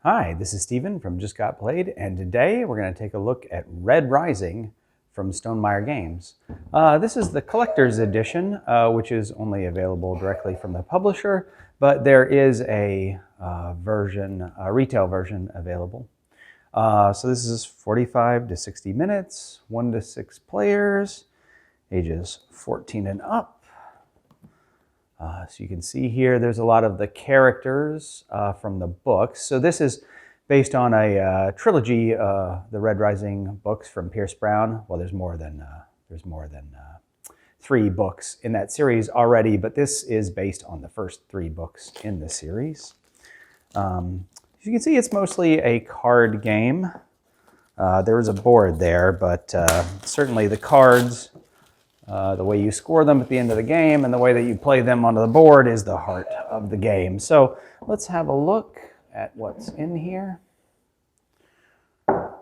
Hi, this is Steven from Just Got Played, and today we're going to take a look at Red Rising from Stonemaier Games. This is the collector's edition, which is only available directly from the publisher, but there is a retail version available. So this is 45 to 60 minutes, 1 to 6 players, ages 14 and up. So you can see here, there's a lot of the characters from the books. So this is based on a trilogy, the Red Rising books from Pierce Brown. Well, there's more than 3 books in that series already, but this is based on the first 3 books in the series. As you can see, it's mostly a card game. There is a board there, but certainly the cards, the way you score them at the end of the game and the way that you play them onto the board is the heart of the game. So let's have a look at what's in here. All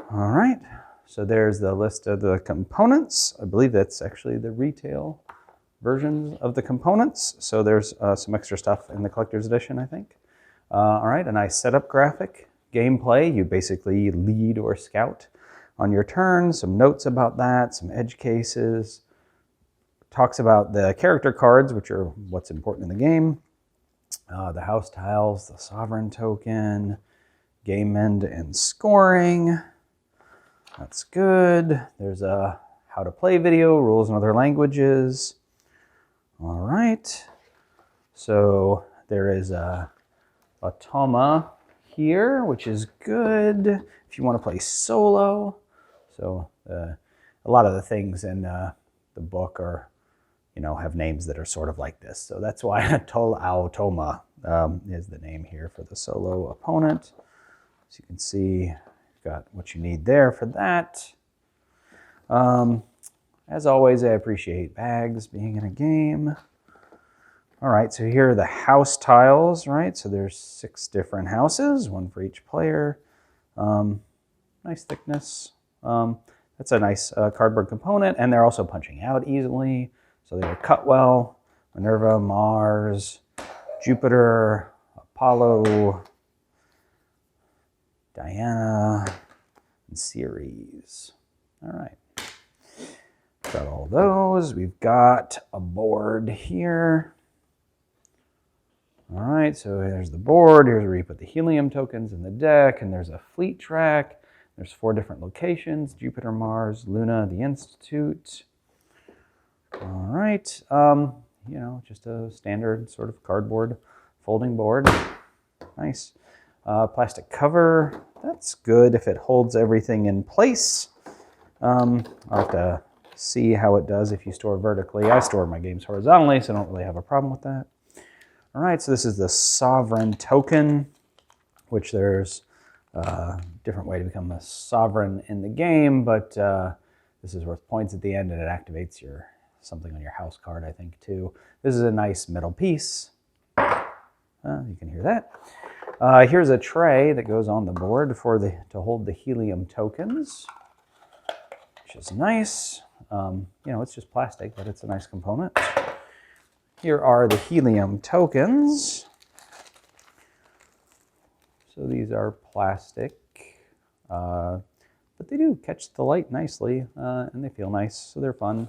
right, so there's the list of the components. I believe that's actually the retail versions of the components. So there's some extra stuff in the collector's edition, I think. All right, a nice setup graphic. Gameplay, you basically lead or scout on your turn, some notes about that, some edge cases, talks about the character cards, which are what's important in the game, the house tiles, the sovereign token, game end and scoring. That's good. There's a how to play video, rules in other languages. All right. So there is a Automa here, which is good if you want to play solo. So a lot of the things in the book are, have names that are sort of like this. So that's why Automa is the name here for the solo opponent. So you can see you've got what you need there for that. As always, I appreciate bags being in a game. All right, so here are the house tiles, right? So there's 6 different houses, 1 for each player. Nice thickness. That's a nice cardboard component, and they're also punching out easily. So they're cut well. Minerva, Mars, Jupiter, Apollo, Diana, and Ceres. All right. Got all those. We've got a board here. All right, so there's the board. Here's where you put the helium tokens in the deck, and there's a fleet track. There's 4 different locations: Jupiter, Mars, Luna, the Institute. All right, just a standard sort of cardboard folding board. Nice. Plastic cover. That's good if it holds everything in place. I'll have to see how it does if you store vertically. I store my games horizontally, so I don't really have a problem with that. All right, so this is the sovereign token, which there's a different way to become a sovereign in the game, but this is worth points at the end, and it activates something on your house card, I think, too. This is a nice metal piece. You can hear that. Here's a tray that goes on the board to hold the helium tokens, which is nice. It's just plastic, but it's a nice component. Here are the helium tokens. So these are plastic, but they do catch the light nicely, and they feel nice, so they're fun.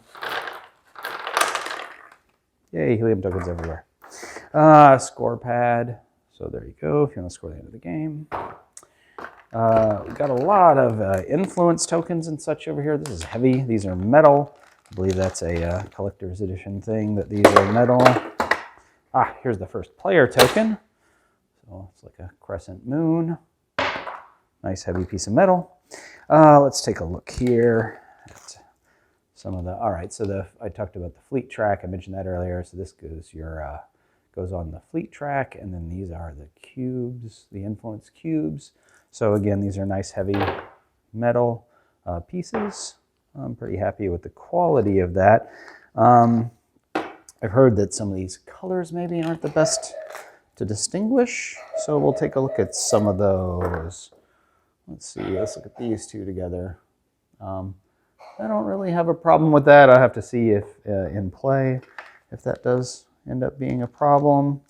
Yay, helium tokens everywhere. Score pad. So there you go, if you want to score the end of the game. We've got a lot of influence tokens and such over here. This is heavy. These are metal. I believe that's a collector's edition thing, that these are metal. Here's the first player token. So it's like a crescent moon. Nice heavy piece of metal. Let's take a look here at some of the, all right, so I talked about the fleet track. I mentioned that earlier. So this goes on the fleet track, and then these are the cubes, the influence cubes. So again, these are nice heavy metal pieces. I'm pretty happy with the quality of that. I've heard that some of these colors maybe aren't the best to distinguish, so we'll take a look at some of those. Let's see, let's look at these 2 together. I don't really have a problem with that. I'll have to see if in play if that does end up being a problem.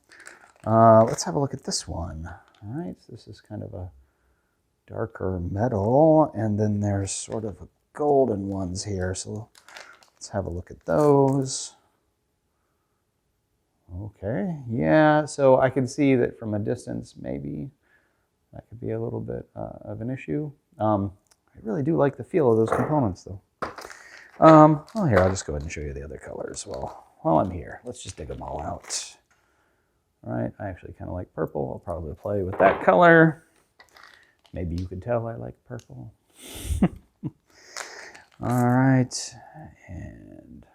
Let's have a look at this one. All right, so this is kind of a darker metal, and then there's sort of golden ones here. So let's have a look at those. Okay, yeah, so I can see that from a distance, maybe that could be a little bit of an issue. I really do like the feel of those components, though. Well, here, I'll just go ahead and show you the other colors while I'm here. Let's just dig them all out. All right, I actually kind of like purple. I'll probably play with that color. Maybe you could tell I like purple. All right, and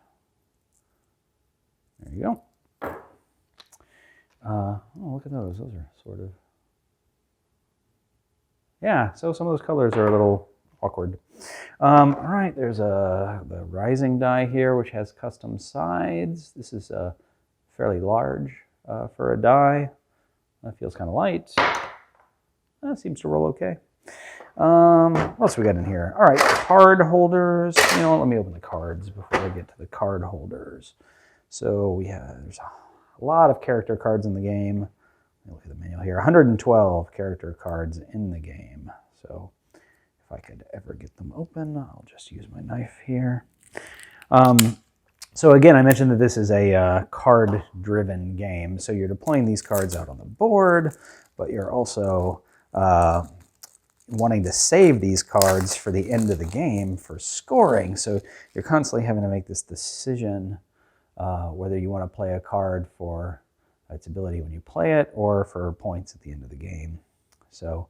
there you go. Oh, look at those. Those are sort of... Yeah, so some of those colors are a little awkward. All right, there's the rising die here, which has custom sides. This is fairly large for a die. That feels kind of light. That seems to roll okay. What else we got in here? All right, card holders. You know what, let me open the cards before I get to the card holders. So there's a lot of character cards in the game. Let me look at the manual here. 112 character cards in the game. So if I could ever get them open, I'll just use my knife here. So again, I mentioned that this is a card-driven game. So you're deploying these cards out on the board, but you're also wanting to save these cards for the end of the game for scoring. So you're constantly having to make this decision whether you want to play a card for its ability when you play it or for points at the end of the game. So,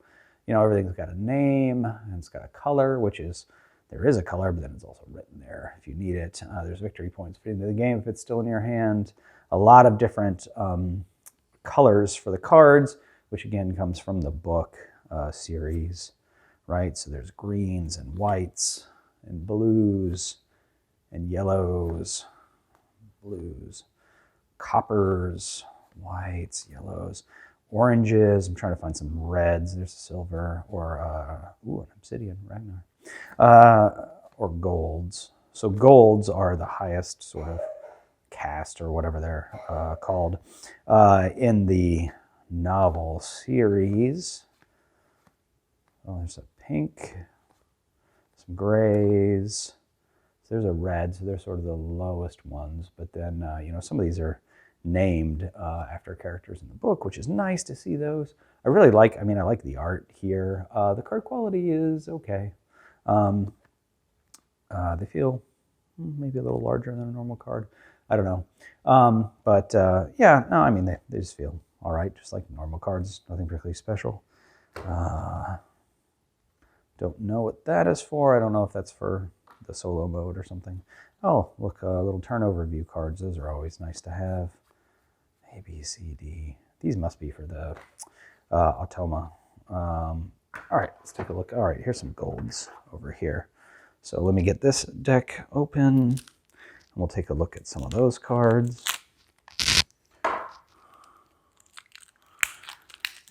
you know, everything's got a name and it's got a color, which is, there is a color, but then it's also written there if you need it. There's victory points for the end of the game if it's still in your hand. A lot of different colors for the cards, which again comes from the book series, right? So there's greens and whites and blues and yellows, blues, coppers, whites, yellows, oranges. I'm trying to find some reds. There's silver, or an obsidian, Ragnar, or golds. So golds are the highest sort of caste or whatever they're called in the novel series. Oh, there's a pink, some grays. So there's a red, so they're sort of the lowest ones. But then, you know, some of these are named after characters in the book, which is nice to see those. I really like, I like the art here. The card quality is okay. They feel maybe a little larger than a normal card. I don't know. Yeah, no, they just feel all right, just like normal cards, nothing particularly special. Don't know what that is for. I don't know if that's for the solo mode or something. Oh, look, little turnover view cards. Those are always nice to have. A, B, C, D. These must be for the Automa. All right, let's take a look. All right, here's some golds over here. So let me get this deck open, and we'll take a look at some of those cards.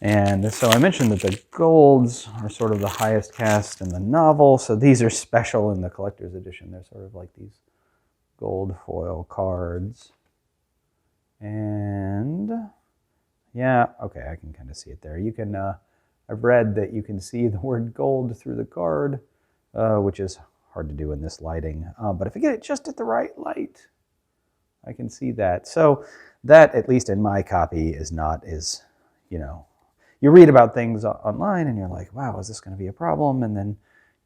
And so I mentioned that the golds are sort of the highest caste in the novel, so these are special in the collector's edition. They're sort of like these gold foil cards. And yeah, okay, I can kind of see it there. You can, I've read that you can see the word gold through the card, which is hard to do in this lighting. But if I get it just at the right light, I can see that. So that, at least in my copy, is not as, you know, you read about things online and you're like, wow, is this going to be a problem? And then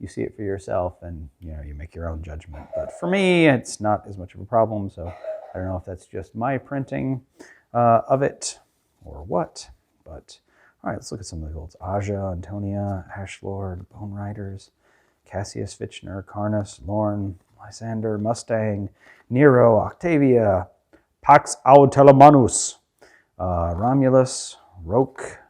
you see it for yourself and, you know, you make your own judgment. But for me, it's not as much of a problem. So I don't know if that's just my printing of it or what. But all right, let's look at some of the golds. Aja, Antonia, Ashlord, Bone Riders, Cassius, Fitchner, Carnus, Lorne, Lysander, Mustang, Nero, Octavia, Pax Autelamanus, Romulus, Roke,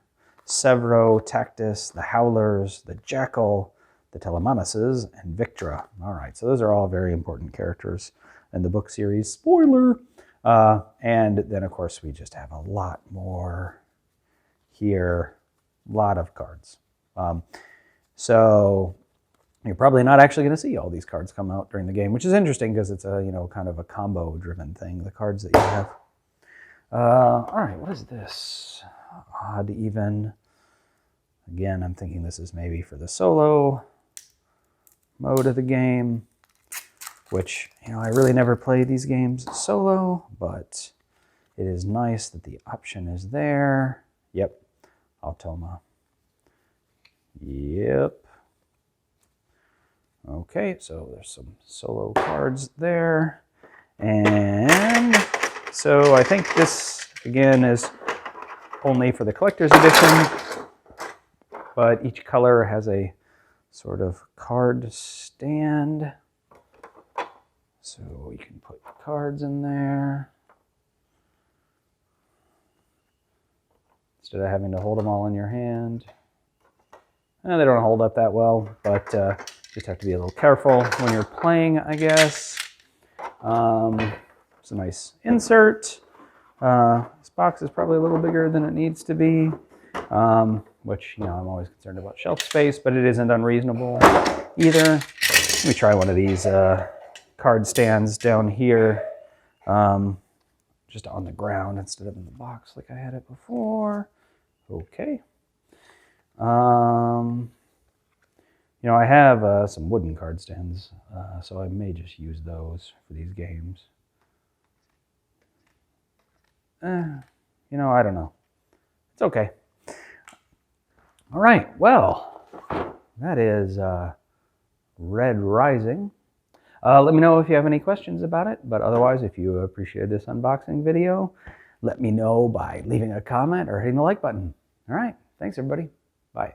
Severo, Tactus, the Howlers, the Jackal, the Telemanuses, and Victra. All right, so those are all very important characters in the book series. Spoiler! And then, of course, we just have a lot more here. A lot of cards. So you're probably not actually going to see all these cards come out during the game, which is interesting because it's a, you know, kind of a combo-driven thing, the cards that you have. All right, what is this? Odd, even. Again, I'm thinking this is maybe for the solo mode of the game, which, you know, I really never play these games solo, but it is nice that the option is there. Yep, Automa. Yep. Okay, so there's some solo cards there. And so I think this, again, is only for the collector's edition, but each color has a sort of card stand. So you can put cards in there instead of having to hold them all in your hand. And they don't hold up that well, but just have to be a little careful when you're playing, I guess. It's a nice insert. This box is probably a little bigger than it needs to be, which, you know, I'm always concerned about shelf space, but it isn't unreasonable either. Let me try one of these card stands down here, just on the ground instead of in the box like I had it before. Okay. You know, I have some wooden card stands, so I may just use those for these games. You know, I don't know. It's okay. All right, well, that is Red Rising. Let me know if you have any questions about it, but otherwise, if you appreciated this unboxing video, let me know by leaving a comment or hitting the like button. All right, thanks everybody. Bye.